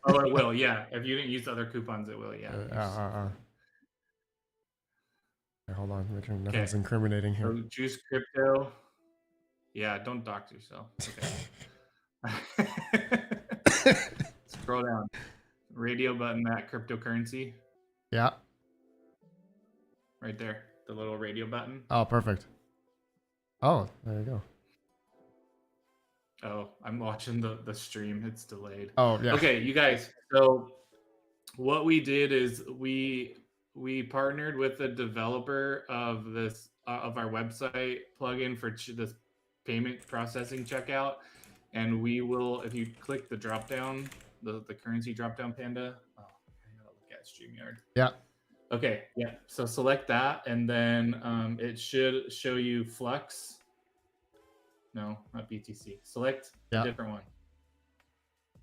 Oh, it will. Yeah, if you didn't use other coupons, it will. Yeah. Okay, hold on, make sure nothing's incriminating here. So choose crypto. Yeah, don't dox yourself. Okay. Scroll down. Radio button, that cryptocurrency. Yeah. Right there, the little radio button. Oh, perfect. Oh, there you go. Oh, I'm watching the stream. It's delayed. Oh, yeah. Okay, you guys. So what we did is we partnered with the developer of this of our website plugin for this payment processing checkout, and we will, if you click the drop down, the currency drop down, Panda. Oh, I gotta look at StreamYard. Yeah. Okay, yeah. So select that, and then it should show you Flux. No, not BTC. Select a different one.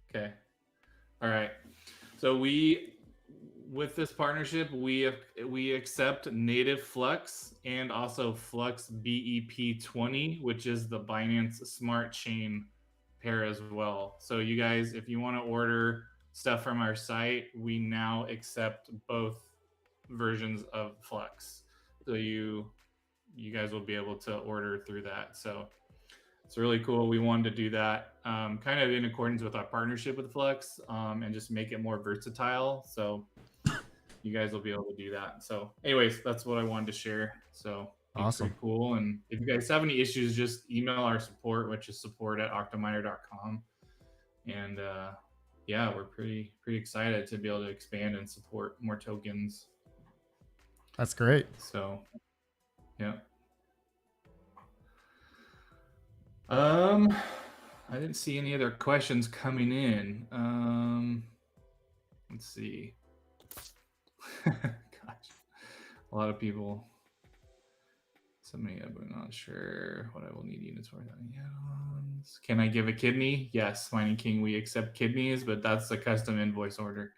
Okay. All right. So with this partnership, we accept native Flux and also Flux BEP20, which is the Binance Smart Chain pair as well. So you guys, if you want to order stuff from our site, we now accept both versions of Flux. So you guys will be able to order through that. So it's really cool. We wanted to do that kind of in accordance with our partnership with Flux and just make it more versatile. So you guys will be able to do that. So anyways, that's what I wanted to share. So Awesome. pretty cool. And if you guys have any issues, just email our support, which is support@octominer.com. And yeah, we're pretty excited to be able to expand and support more tokens. That's great. So yeah. I didn't see any other questions coming in. Let's see. Gosh, a lot of people. Somebody, I'm not sure what I will need units for. Can I give a kidney? Yes, Mining King, we accept kidneys, but that's a custom invoice order.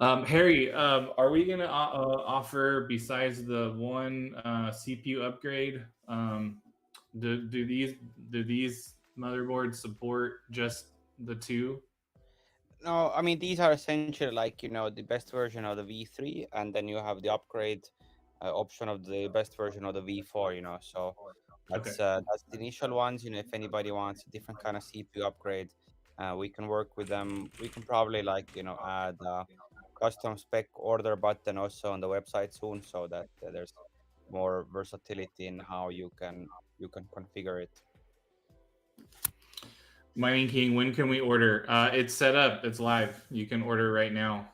Harry, are we gonna offer, besides the one CPU upgrade, do these motherboards support just the two? No, I mean these are essentially like the best version of the V3, and then you have the upgrade option of the best version of the V4. So Okay. that's the initial ones. If anybody wants a different kind of CPU upgrade, we can work with them. We can probably add a custom spec order button also on the website soon, so that there's more versatility in how you can configure it. Mining King, when can we order? It's set up. It's live. You can order right now.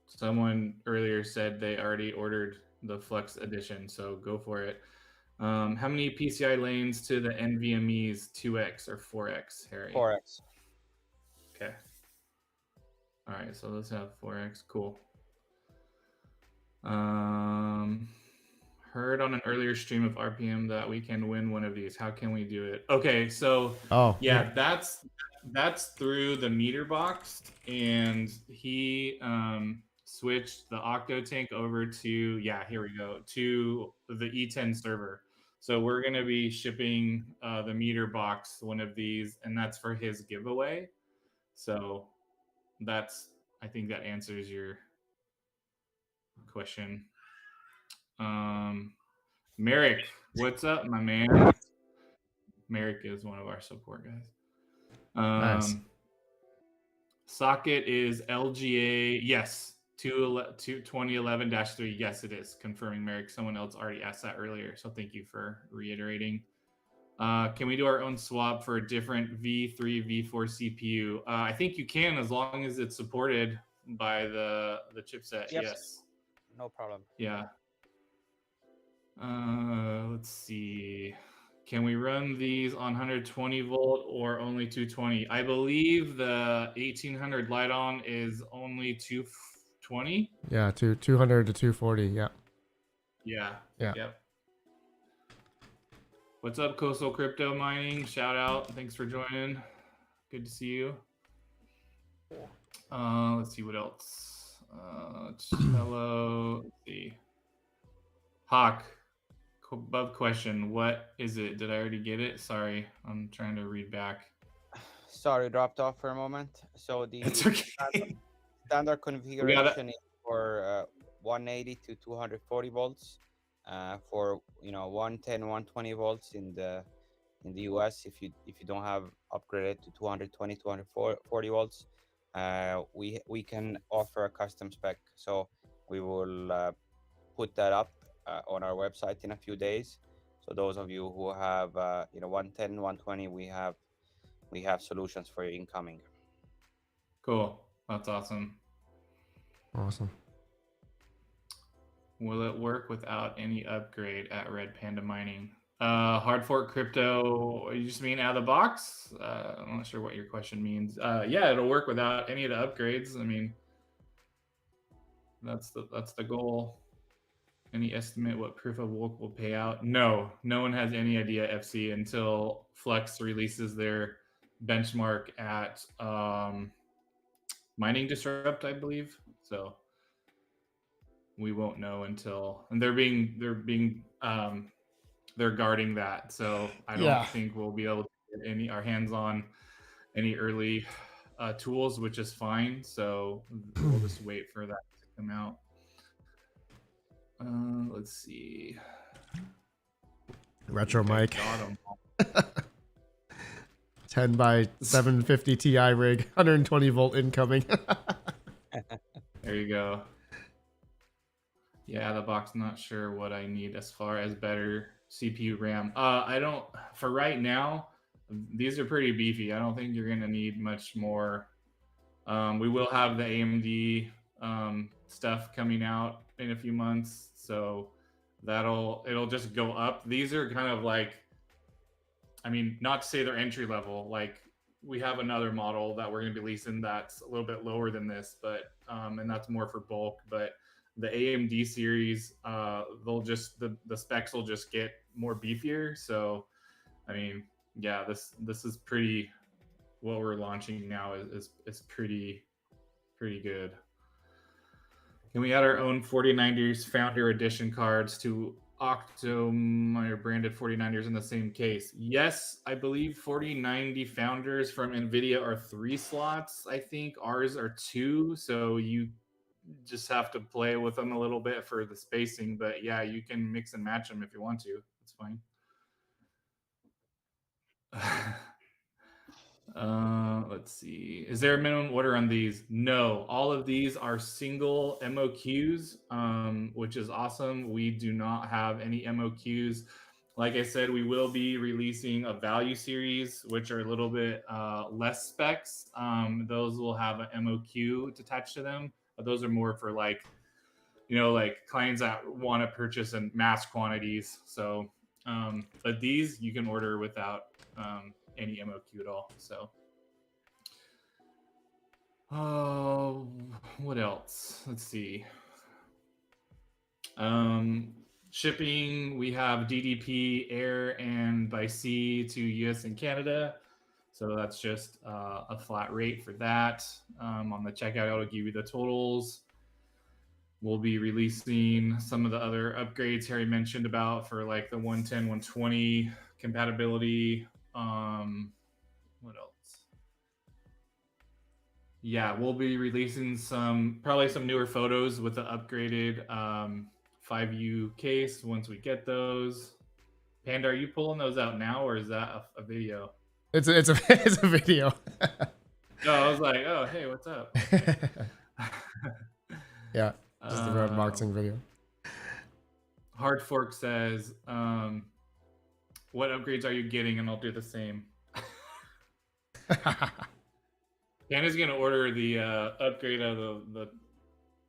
Someone earlier said they already ordered the Flux edition, so go for it. How many PCI lanes to the NVMe's 2x or 4x, Harry? 4x. Okay. All right, so let's have 4x. Cool. Heard on an earlier stream of RPM that we can win one of these. How can we do it? Okay, so yeah, that's through the meter box, and he switched the Octo tank over to here we go, to the E10 server. So we're gonna be shipping the meter box, one of these, and that's for his giveaway. So I think that answers your question. Merrick, what's up, my man? Merrick is one of our support guys. Nice. Socket is LGA, yes, 2011-3. Yes, it is. Confirming, Merrick. Someone else already asked that earlier, so thank you for reiterating. Can we do our own swap for a different V3, V4 CPU? I think you can, as long as it's supported by the chipset. Yes. No problem. Yeah. Let's see. Can we run these on 120 volt or only 220? I believe the 1800 light on is only 220. Yeah, 200 to 240. Yeah. Yeah. Yeah. Yep. What's up, Coastal Crypto Mining? Shout out. Thanks for joining. Good to see you. Let's see what else. Hello. Let's see. Hawk. Above question. What is it? Did I already get it? Sorry, I'm trying to read back. Sorry, dropped off for a moment. So the okay. standard configuration is for 180 to 240 volts. For 110, 120 volts in the US. If you don't have upgraded to 220, 240 volts, we can offer a custom spec. So we will put that up on our website in a few days. So those of you who have 110, 120, we have solutions for your incoming. Cool. That's awesome. Awesome. Will it work without any upgrade at RedPandaMining? Hard fork crypto, you just mean out of the box? I'm not sure what your question means. Yeah, it'll work without any of the upgrades. I mean, that's the goal. Any estimate what proof of work will pay out? No one has any idea, FC, until Flux releases their benchmark at Mining Disrupt, I believe. So we won't know until, and they're being they're guarding that. So I don't Yeah. think we'll be able to get our hands on any early tools, which is fine. So we'll just wait for that to come out. Let's see. Retro mic. Got 'em. 10 by 750 Ti rig, 120 volt incoming. There you go. Yeah, the box, not sure what I need as far as better CPU RAM. I don't, for right now, these are pretty beefy. I don't think you're going to need much more. We will have the AMD stuff coming out in a few months. So it'll just go up. These are kind of like, I mean, not to say they're entry level, like we have another model that we're going to be releasing that's a little bit lower than this, but and that's more for bulk. But the AMD series, they'll just the specs will just get more beefier. So, I mean, yeah, this is pretty. What we're launching now is pretty good. Can we add our own 49ers Founder Edition cards to Octominer branded 49ers in the same case? Yes, I believe 4090 Founders from NVIDIA are 3 slots. I think ours are 2. So you just have to play with them a little bit for the spacing. But yeah, you can mix and match them if you want to. It's fine. Let's see. Is there a minimum order on these? No. All of these are single MOQs, which is awesome. We do not have any MOQs. Like I said, we will be releasing a value series, which are a little bit less specs. Those will have an MOQ attached to them. But those are more for like, like clients that want to purchase in mass quantities. So, but these you can order without any MOQ at all. So, what else? Let's see. Shipping, we have DDP, air, and by sea to US and Canada. So that's just a flat rate for that. On the checkout, it'll give you the totals. We'll be releasing some of the other upgrades Harry mentioned about for like the 110, 120 compatibility. What else? Yeah, we'll be releasing probably some newer photos with the upgraded 5U case once we get those. Panda, are you pulling those out now, or is that a video? It's a it's a video. No, I was like, oh, hey, what's up? Yeah, just the unboxing video. Hard Fork says, what upgrades are you getting? And I'll do the same. Panda's gonna order the upgrade of the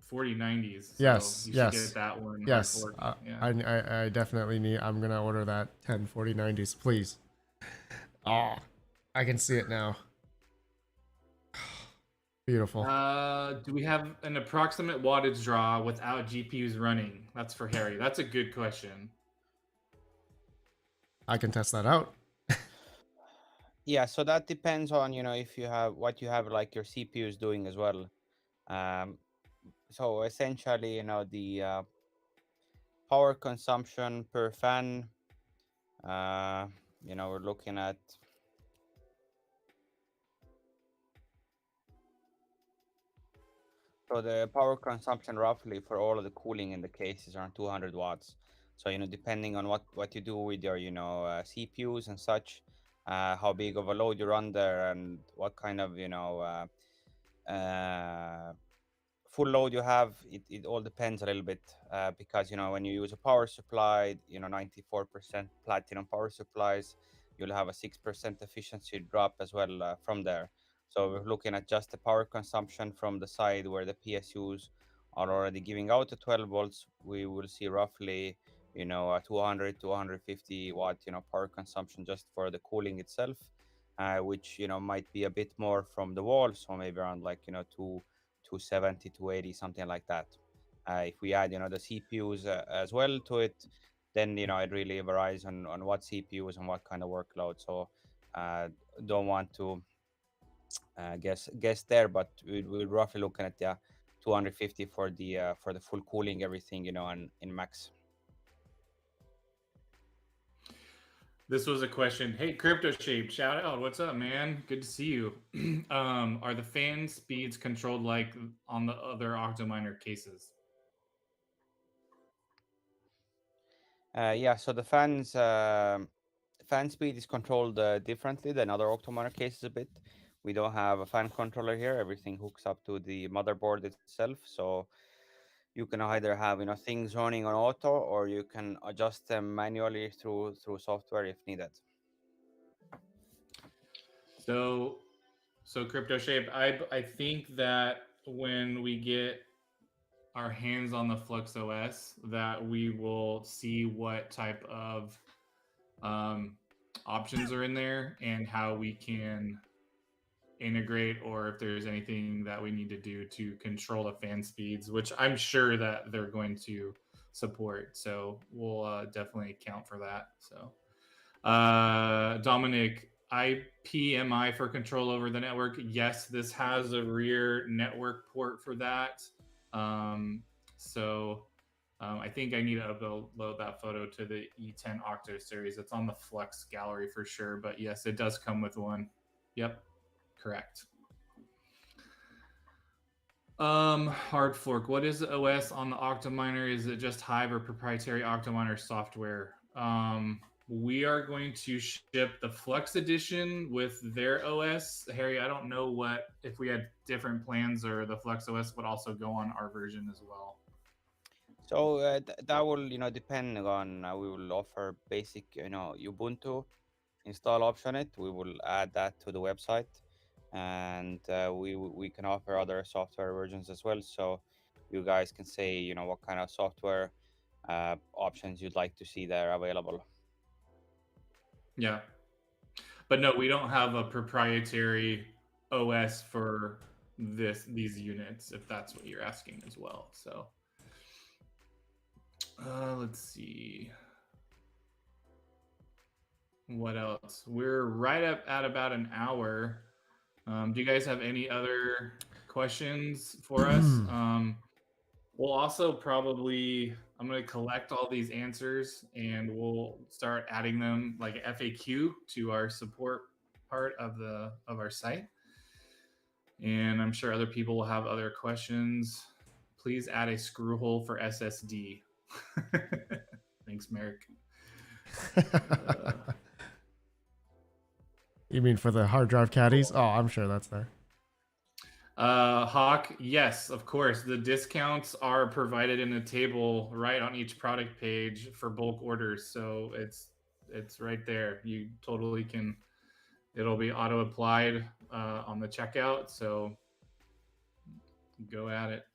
4090s. So yes, you yes, should get that one. yes. Yeah. I definitely need. I'm gonna order that 10 4090s, please. Oh, I can see it now. Beautiful. Do we have an approximate wattage draw without GPUs running? That's for Harry. That's a good question. I can test that out. Yeah, so that depends on if you have what you have like your CPU is doing as well. So essentially, the power consumption per fan. We're looking at so the power consumption roughly for all of the cooling in the case is around 200 watts. So depending on what you do with your CPUs and such, how big of a load you run there, and what kind of full load you have, it all depends a little bit, because when you use a power supply, 94% platinum power supplies, you'll have a 6% efficiency drop as well from there. So we're looking at just the power consumption from the side where the PSUs are already giving out the 12 volts. We will see roughly a 200 250 watt power consumption just for the cooling itself, which might be a bit more from the wall, so maybe around like 270 280, something like that. If we add the CPUs as well to it, then it really varies on what CPUs and what kind of workload. So don't want to guess there, but we're roughly looking at 250 for the full cooling, everything and in max. This was a question. Hey, Crypto Shape, shout out. What's up, man? Good to see you. Are the fan speeds controlled like on the other Octominer cases? Yeah, so the fan speed is controlled differently than other Octominer cases a bit. We don't have a fan controller here. Everything hooks up to the motherboard itself. So you can either have things running on auto, or you can adjust them manually through software if needed. So, Crypto Shape, I think that when we get our hands on the Flux OS, that we will see what type of options are in there and how we can integrate, or if there's anything that we need to do to control the fan speeds, which I'm sure that they're going to support. So we'll definitely account for that. So Dominic, IPMI for control over the network. Yes, this has a rear network port for that. I think I need to upload that photo to the E10 Octo series. It's on the Flux gallery for sure, but yes, it does come with one. Yep, correct. Hard fork. What is the OS on the Octominer? Is it just Hive or proprietary Octominer software? We are going to ship the Flux edition with their OS. Harry, I don't know if we had different plans, or the Flux OS would also go on our version as well. So that will depend on we will offer basic Ubuntu install option. We will add that to the website, and we can offer other software versions as well. So you guys can say what kind of software options you'd like to see there available. Yeah, but no, we don't have a proprietary OS for these units, if that's what you're asking as well. So let's see. What else? We're right up at about an hour. Do you guys have any other questions for us? We'll also probably, I'm going to collect all these answers and we'll start adding them like FAQ to our support part of our site. And I'm sure other people will have other questions. Please add a screw hole for SSD. Thanks, Merrick. You mean for the hard drive caddies? Oh, I'm sure that's there. Hawk, yes, of course. The discounts are provided in a table right on each product page for bulk orders. So it's right there. You totally can. It'll be auto applied on the checkout. So go at it.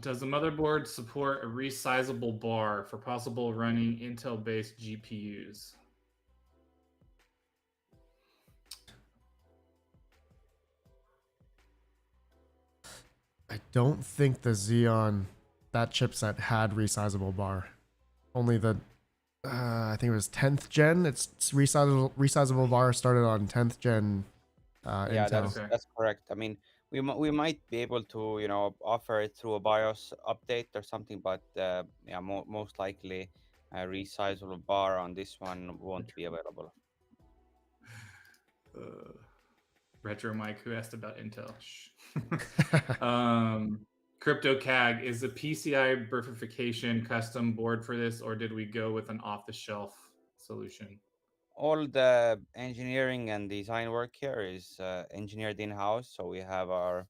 Does the motherboard support a resizable bar for possible running Intel-based GPUs? I don't think the Xeon, that chipset had resizable bar. Only the, I think it was 10th gen. It's resizable bar started on 10th gen Yeah, Intel. that's correct. I mean, we might be able to offer it through a BIOS update or something, but yeah, most likely a resizable bar on this one won't be available. Retro Mike, who asked about Intel. Crypto CAG, is the PCI verification custom board for this, or did we go with an off-the-shelf solution? All the engineering and design work here is engineered in-house. So we have our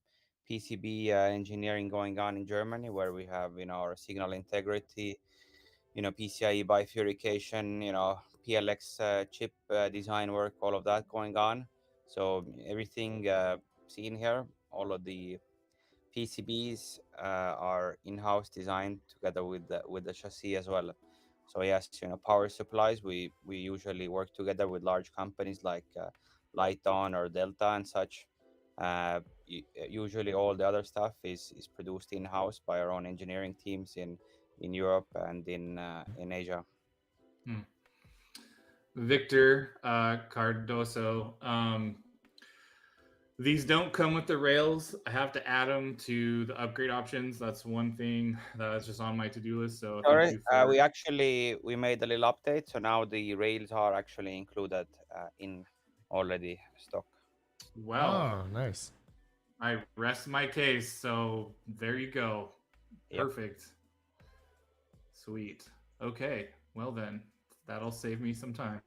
PCB engineering going on in Germany, where we have our signal integrity, PCIe bifurcation, PLX chip design work, all of that going on. So everything seen here, all of the PCBs are in-house designed together with the chassis as well. So yes, power supplies. We usually work together with large companies like Lighton or Delta and such. Usually, all the other stuff is produced in-house by our own engineering teams in Europe and in Asia. Victor Cardoso. These don't come with the rails. I have to add them to the upgrade options. That's one thing that's just on my to-do list. So thank Sorry, you for. we made a little update, so now the rails are actually included in already stock. Well, Oh, nice. I rest my case. So there you go. Yep. Perfect. Sweet. Okay. Well then, that'll save me some time.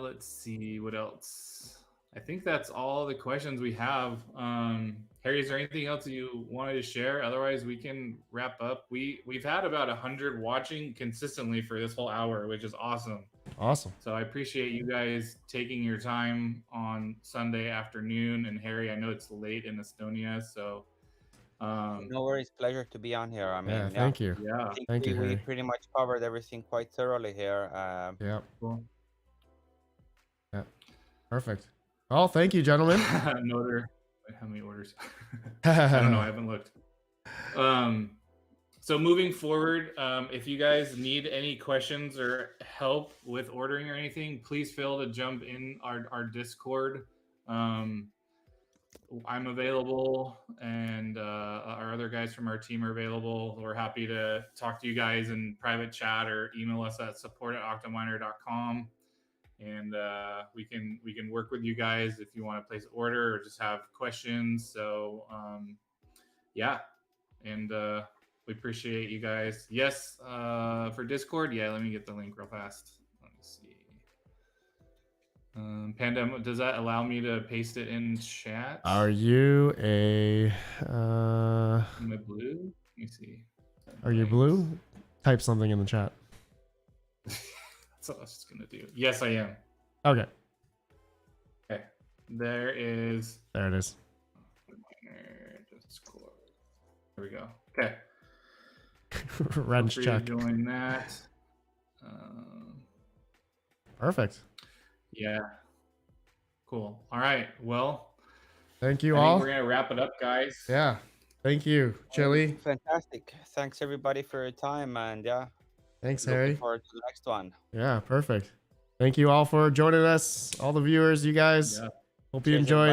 Let's see what else. I think that's all the questions we have. Harry, is there anything else you wanted to share? Otherwise, we can wrap up. We've had about 100 watching consistently for this whole hour, which is awesome. Awesome. So I appreciate you guys taking your time on Sunday afternoon. And Harry, I know it's late in Estonia, so No worries, pleasure to be on here. I mean, Yeah, thank you. yeah, I think Thank you, we Harry. pretty much covered everything quite thoroughly here. Yeah, cool. perfect. Well, thank you, gentlemen. No order. Wait, how many orders? I don't know. I haven't looked. So moving forward, if you guys need any questions or help with ordering or anything, please feel to jump in our Discord. I'm available, and our other guys from our team are available. We're happy to talk to you guys in private chat or email us at support@octominer.com. And we can work with you guys if you want to place an order or just have questions. So yeah, and we appreciate you guys. Yes, for Discord, yeah. Let me get the link real fast. Let me see. Panda, does that allow me to paste it in chat? Are you a Am I blue? Let me see. are you blue? Type something in the chat. That's what I was just gonna do. Yes, I am. Okay. Okay. There is. There it is. Discord. There we go. Okay. Wrench Feel free check. to join that. Perfect. Yeah. Cool. All right. Well, Thank you I think all. we're gonna wrap it up, guys. Yeah. Thank you, Chili. Fantastic. Thanks everybody for your time, and yeah, Thanks, looking Harry. forward to the next one. Yeah, perfect. Thank you all for joining us, all the viewers, you guys. Yeah. Hope you Cheers, enjoyed.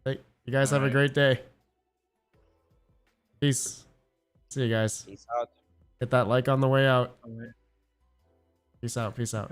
everybody. You guys All have a right. great day. Peace. See you guys. Peace out. Hit that like on the way out. All right. Peace out. Peace out.